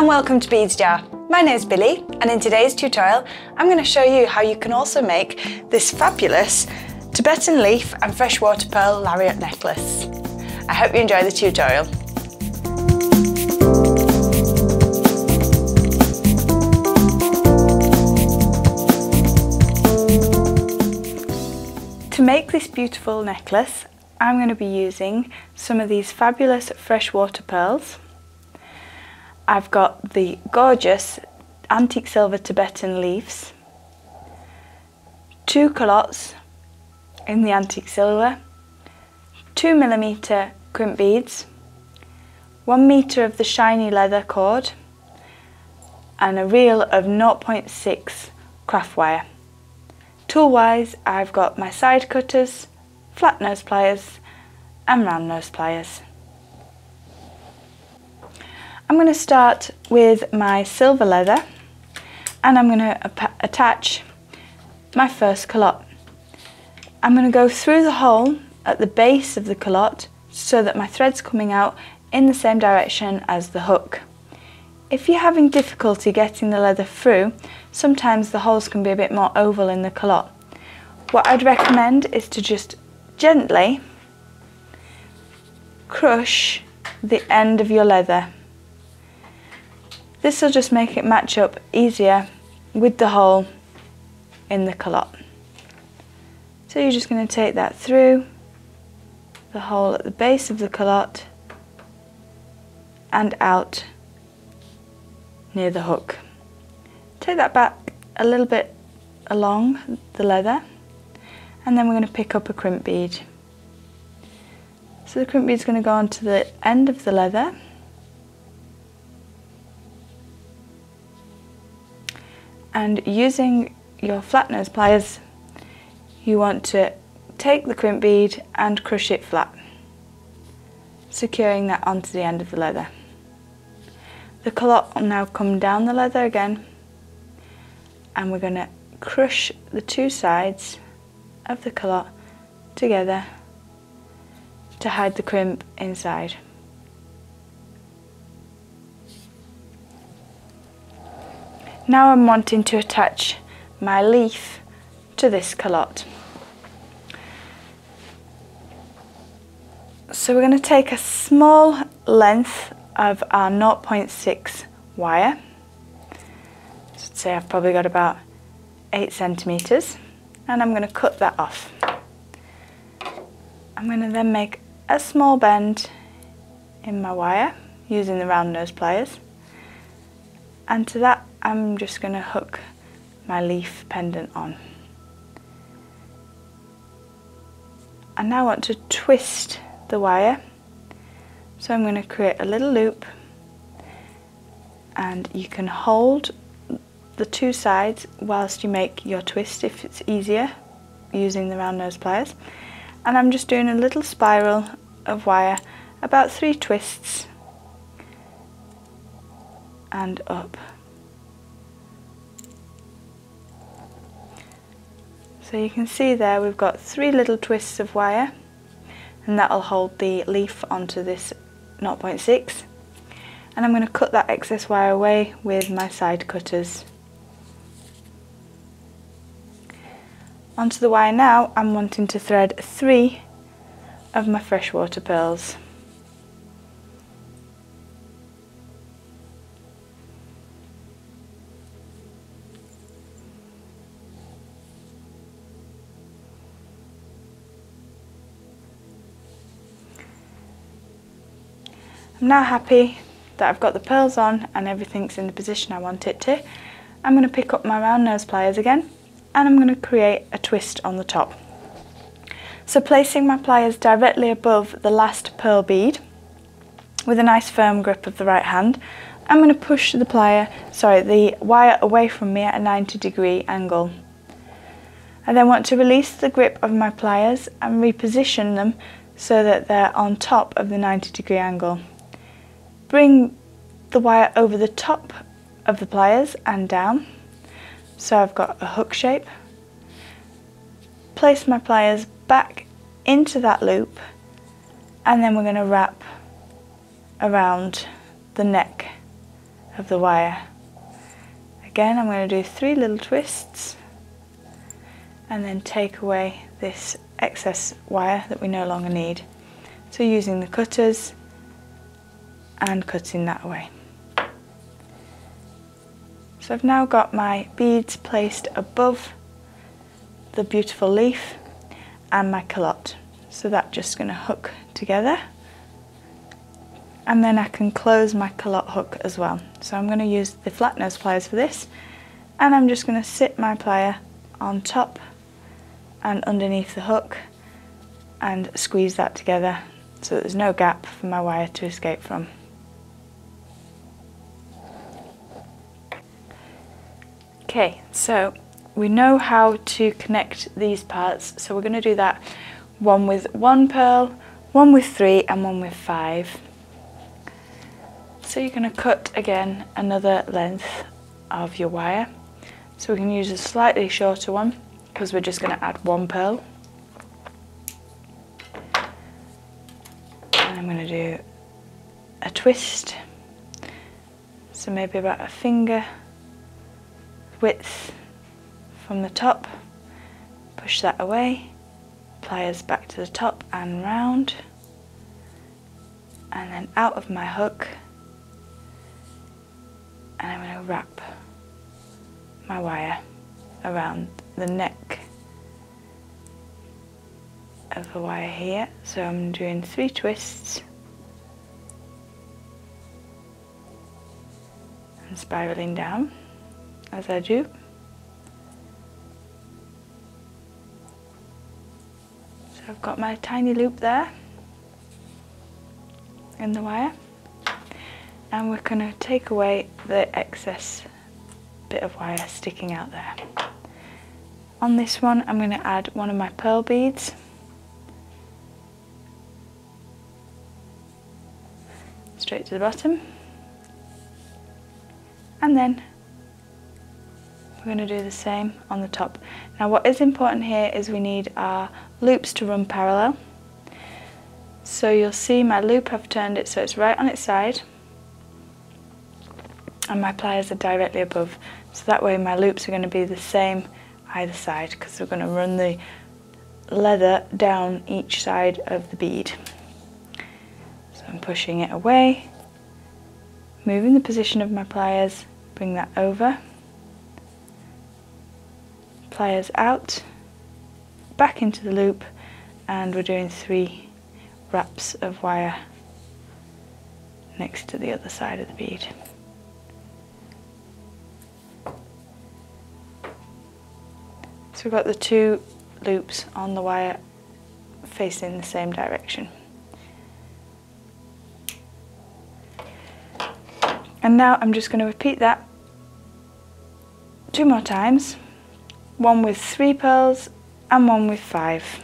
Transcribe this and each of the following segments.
and welcome to Beads Jar. My name is Billy, and in today's tutorial I'm going to show you how you can also make this fabulous Tibetan leaf and freshwater pearl lariat necklace. I hope you enjoy the tutorial. To make this beautiful necklace, I'm going to be using some of these fabulous freshwater pearls. I've got the gorgeous antique silver Tibetan leaves, 2 calottes in the antique silver, 2mm crimp beads, 1 meter of the shiny leather cord, and a reel of 0.6 craft wire. Tool-wise, I've got my side cutters, flat nose pliers and round nose pliers. I'm going to start with my silver leather and I'm going to attach my first calotte. I'm going to go through the hole at the base of the calotte so that my thread's coming out in the same direction as the hook. If you're having difficulty getting the leather through, sometimes the holes can be a bit more oval in the calotte. What I'd recommend is to just gently crush the end of your leather. This will just make it match up easier with the hole in the calotte. So you're just going to take that through the hole at the base of the calotte and out near the hook. Take that back a little bit along the leather, and then we're going to pick up a crimp bead. So the crimp bead is going to go onto the end of the leather, and using your flat nose pliers you want to take the crimp bead and crush it flat, securing that onto the end of the leather. The calotte will now come down the leather again, and we're going to crush the 2 sides of the calotte together to hide the crimp inside. Now I'm wanting to attach my leaf to this calotte. So we're going to take a small length of our 0.6 wire. So I'd say I've probably got about 8 centimeters, and I'm going to cut that off. I'm going to then make a small bend in my wire using the round nose pliers, and to that I'm just going to hook my leaf pendant on. I now want to twist the wire, so I'm going to create a little loop, and you can hold the 2 sides whilst you make your twist if it's easier using the round nose pliers. And I'm just doing a little spiral of wire, about 3 twists and up. So you can see there we've got 3 little twists of wire, and that'll hold the leaf onto this 0.6, and I'm going to cut that excess wire away with my side cutters. Onto the wire now, I'm wanting to thread 3 of my freshwater pearls. I'm now happy that I've got the pearls on and everything's in the position I want it to. I'm going to pick up my round nose pliers again, and I'm going to create a twist on the top. So placing my pliers directly above the last pearl bead with a nice firm grip of the right hand, I'm going to push the wire away from me at a 90-degree angle. I then want to release the grip of my pliers and reposition them so that they're on top of the 90-degree angle. Bring the wire over the top of the pliers and down, so I've got a hook shape. Place my pliers back into that loop, and then we're going to wrap around the neck of the wire. Again, I'm going to do 3 little twists and then take away this excess wire that we no longer need. So using the cutters and cutting that away. So I've now got my beads placed above the beautiful leaf and my calotte. So that's just going to hook together. And then I can close my calotte hook as well. So I'm going to use the flat nose pliers for this, and I'm just going to sit my plier on top and underneath the hook and squeeze that together so that there's no gap for my wire to escape from. Okay, so we know how to connect these parts, so we're going to do that, one with 1 pearl, one with 3 and one with 5. So you're going to cut again another length of your wire. So we can use a slightly shorter one because we're just going to add 1 pearl. And I'm going to do a twist, so maybe about a finger width from the top. Push that away, pliers back to the top and round, and then out of my hook, and I'm going to wrap my wire around the neck of the wire here. So I'm doing 3 twists and spiraling down as I do. So I've got my tiny loop there in the wire, and we're going to take away the excess bit of wire sticking out there. On this one, I'm going to add one of my pearl beads. Straight to the bottom. And then we're going to do the same on the top. Now what is important here is we need our loops to run parallel. So you'll see my loop, I've turned it so it's right on its side, and my pliers are directly above. So that way my loops are going to be the same either side, because we're going to run the leather down each side of the bead. So I'm pushing it away, moving the position of my pliers, bring that over, pliers out, back into the loop, and we're doing 3 wraps of wire next to the other side of the bead. So we've got the 2 loops on the wire facing the same direction. And now I'm just going to repeat that 2 more times, one with 3 pearls and one with 5.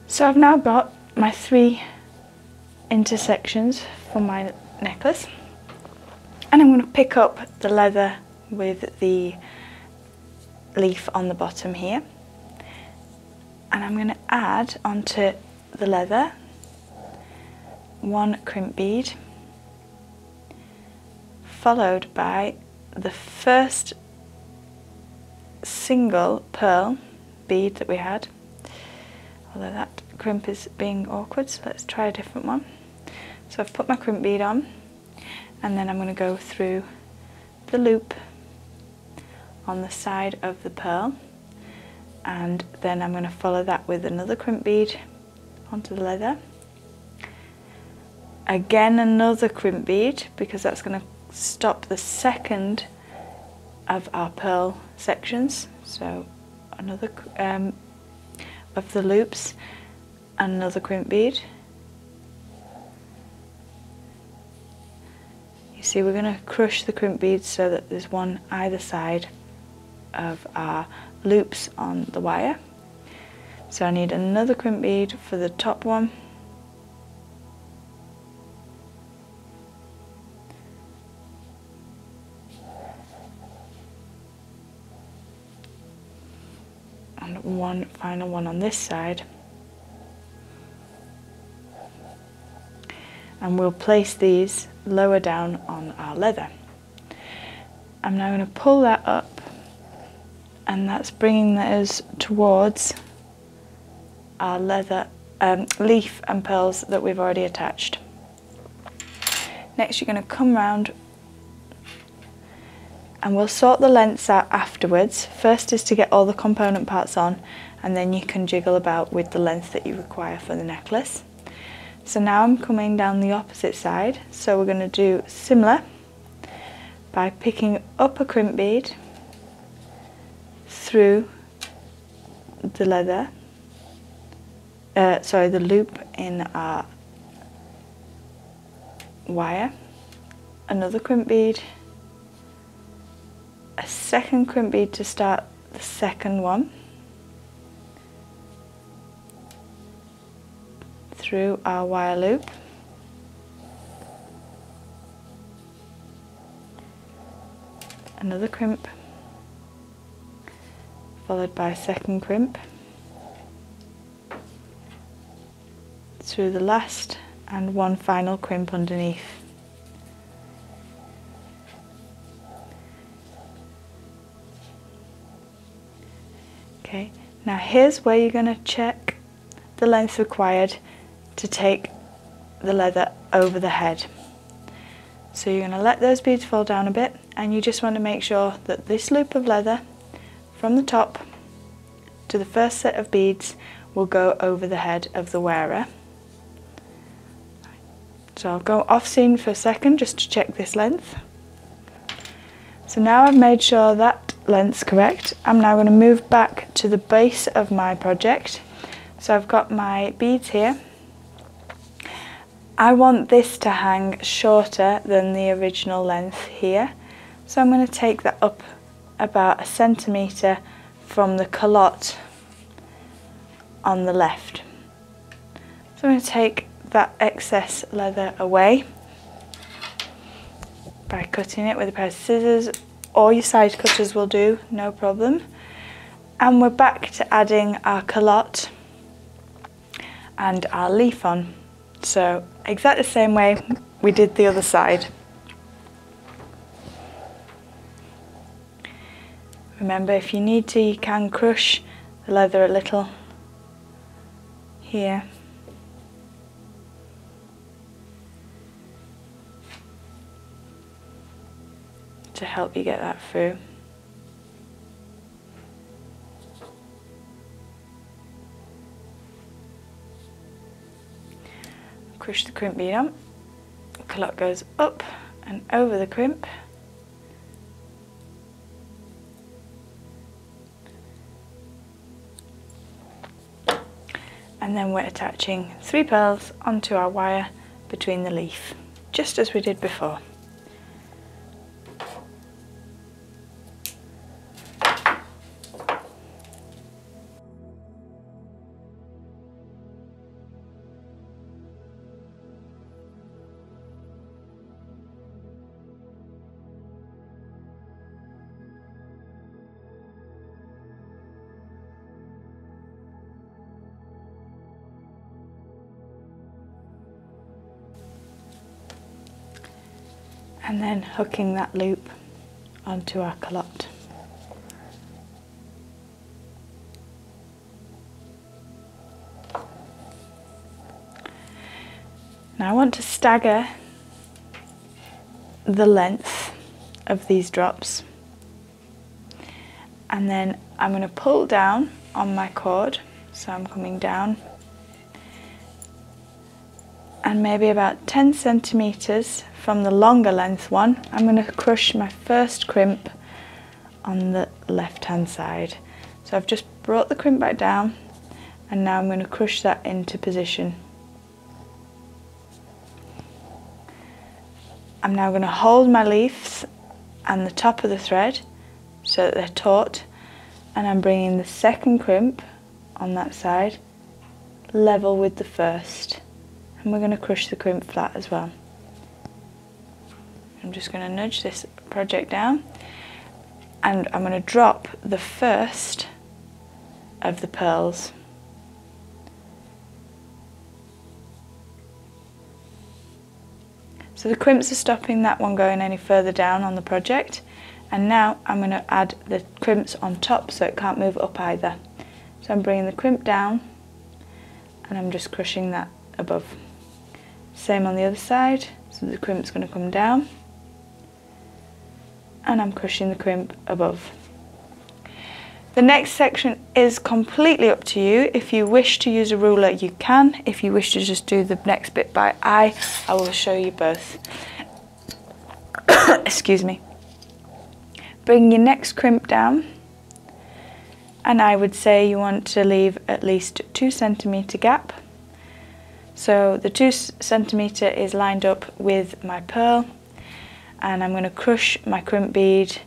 So I've now got my 3 intersections for my necklace, and I'm going to pick up the leather with the leaf on the bottom here, and I'm going to add onto the leather 1 crimp bead, followed by the first single pearl bead that we had. although that crimp is being awkward, so let's try a different one. So I've put my crimp bead on, and then I'm going to go through the loop on the side of the pearl, and then I'm going to follow that with another crimp bead onto the leather. Again another crimp bead, because that's going to stop the second of our pearl sections. So another of the loops, another crimp bead. You see, we're going to crush the crimp beads so that there's one either side of our loops on the wire. So I need another crimp bead for the top one. And one final one on this side. And we'll place these lower down on our leather. I'm now going to pull that up, and that's bringing those towards our leather leaf and pearls that we've already attached. Next you're going to come round, and we'll sort the lengths out afterwards. First is to get all the component parts on, and then you can jiggle about with the length that you require for the necklace. So now I'm coming down the opposite side, so we're going to do similar by picking up a crimp bead through the leather, the loop in our wire, another crimp bead, a second crimp bead to start the second one, through our wire loop, another crimp, followed by a second crimp, through the last, and one final crimp underneath. Okay, now here's where you're going to check the length required to take the leather over the head. So you're going to let those beads fall down a bit, and you just want to make sure that this loop of leather from the top to the first set of beads will go over the head of the wearer. So I'll go off scene for a second just to check this length. So now I've made sure that length's correct, I'm now going to move back to the base of my project. So I've got my beads here. I want this to hang shorter than the original length here, so I'm going to take that up about 1 centimetre from the calotte on the left. So I'm going to take that excess leather away by cutting it with a pair of scissors, or your side cutters will do, no problem. And we're back to adding our calotte and our leaf on. So exactly the same way we did the other side. Remember, if you need to, you can crush the leather a little here. To help you get that through. Crush the crimp bead on, the calotte goes up and over the crimp, and then we're attaching 3 pearls onto our wire between the leaf, just as we did before. And then hooking that loop onto our calotte. Now I want to stagger the length of these drops, and then I'm going to pull down on my cord, so I'm coming down, and maybe about 10 centimeters from the longer length one, I'm going to crush my first crimp on the left hand side. So I've just brought the crimp back down, and now I'm going to crush that into position. I'm now going to hold my leaves and the top of the thread so that they're taut, and I'm bringing the second crimp on that side level with the first, and we're going to crush the crimp flat as well. I'm just going to nudge this project down, and I'm going to drop the first of the pearls. So the crimps are stopping that one going any further down on the project, and now I'm going to add the crimps on top so it can't move up either. So I'm bringing the crimp down and I'm just crushing that above. Same on the other side, so the crimp's going to come down and I'm crushing the crimp above. The next section is completely up to you. If you wish to use a ruler, you can. If you wish to just do the next bit by eye, I will show you both. Excuse me. Bring your next crimp down, and I would say you want to leave at least 2 centimeter gap. So the 2 centimeter is lined up with my pearl, and I'm going to crush my crimp bead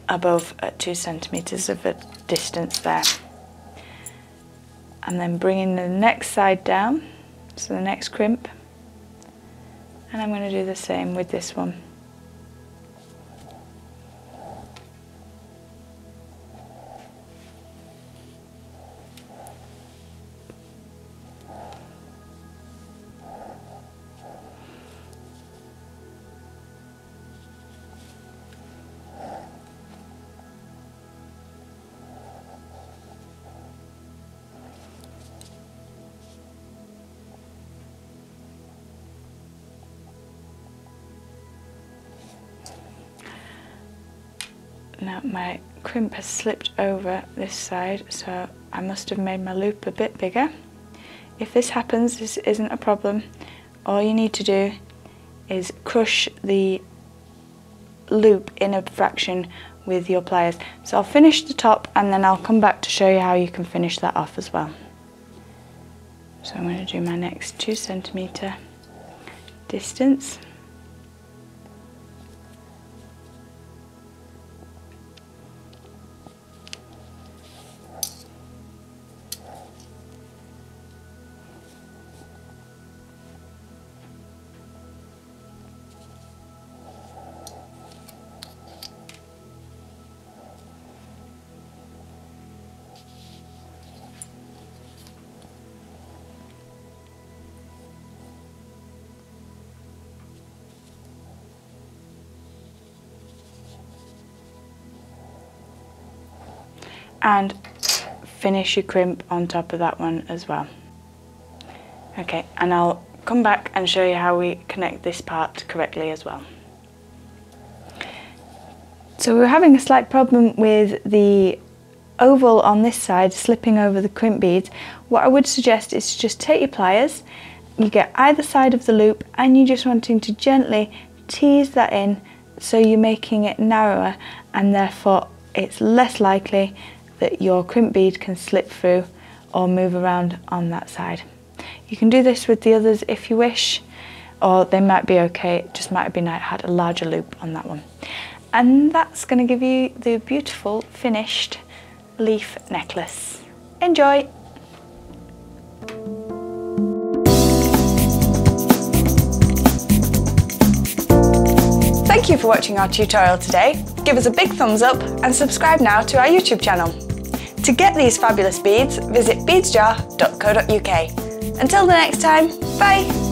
above at 2 centimeters of a distance there. And then bringing the next side down, so the next crimp, and I'm going to do the same with this one. Now my crimp has slipped over this side, so I must have made my loop a bit bigger. If this happens, this isn't a problem. All you need to do is crush the loop in a fraction with your pliers. So I'll finish the top and then I'll come back to show you how you can finish that off as well. So I'm going to do my next 2 centimeter distance. And finish your crimp on top of that one as well. Okay, and I'll come back and show you how we connect this part correctly as well. So we were having a slight problem with the oval on this side slipping over the crimp beads. What I would suggest is to just take your pliers, you get either side of the loop, and you're just wanting to gently tease that in so you're making it narrower, and therefore it's less likely that your crimp bead can slip through or move around on that side. You can do this with the others if you wish, or they might be okay, it just might have been I had a larger loop on that one. And that's going to give you the beautiful finished leaf necklace. Enjoy! Thank you for watching our tutorial today. Give us a big thumbs up and subscribe now to our YouTube channel. To get these fabulous beads, visit beadsjar.co.uk. Until the next time, bye!